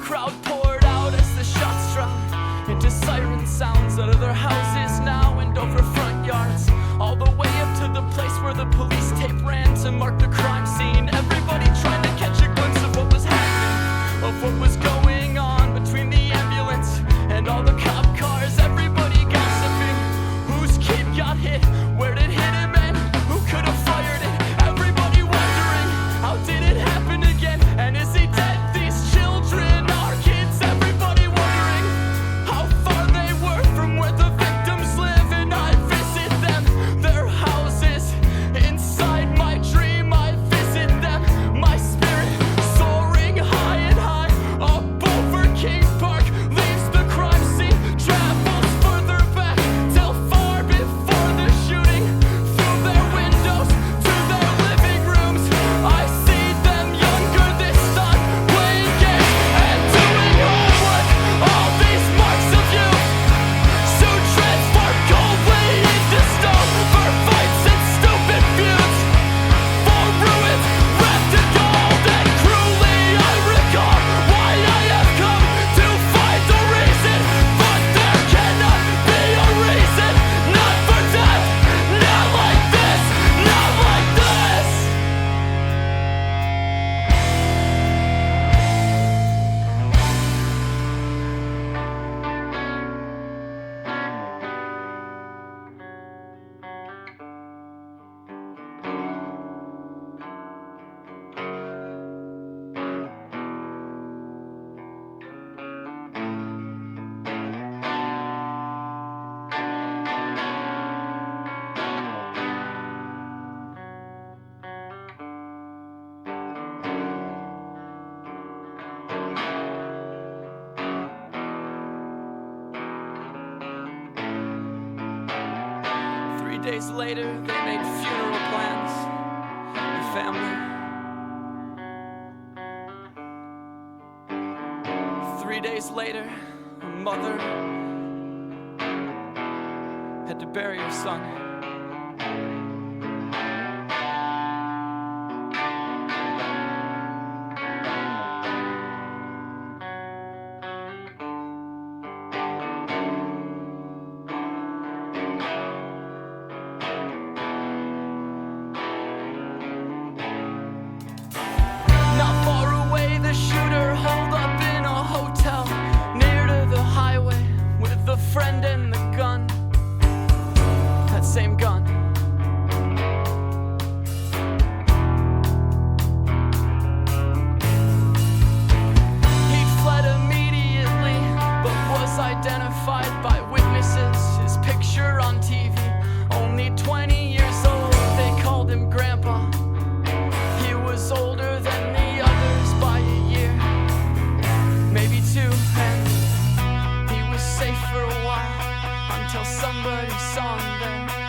crowd poured out as the shots drowned into siren sounds out of their houses now and over front yards, all the way up to the place where the police tape ran to mark the crime scene. Everybody trying to catch a glimpse of what was happening, of what was going on between the ambulance and all the cop cars. Everybody gossiping, whose kid got hit, where did it hit him, and who could have fired it. Everybody wondering, how did it happen again, and is he dead? These children are kids. Everybody wondering how far they were from where the victims live, and I visit them, their houses. Inside my dream I visit them, my spirit soaring high and high up over King Park, leaves the crime scene, travels further back till far before the shooting. Through their windows to their living rooms, I see them younger this time, playing games and doing homework. All these marks of youth soon transform coldly into stone, for fights and stupid feuds, for ruins wrapped in gold. And cruelly I recall why I have come to find the reason, but there cannot be a reason. Not for death, not like this, not like this. 3 days later, they made funeral plans. The family. 3 days later, a mother had to bury her son. Not far away, the shooter holed up in a hotel near to the highway with a friend and the gun. That same gun. He fled immediately, but was identified by witnesses. His picture on TV, only 20 years old, they called him Grandpa. He was older than the others by a year, maybe 2, and he was safe for a while until somebody saw him there.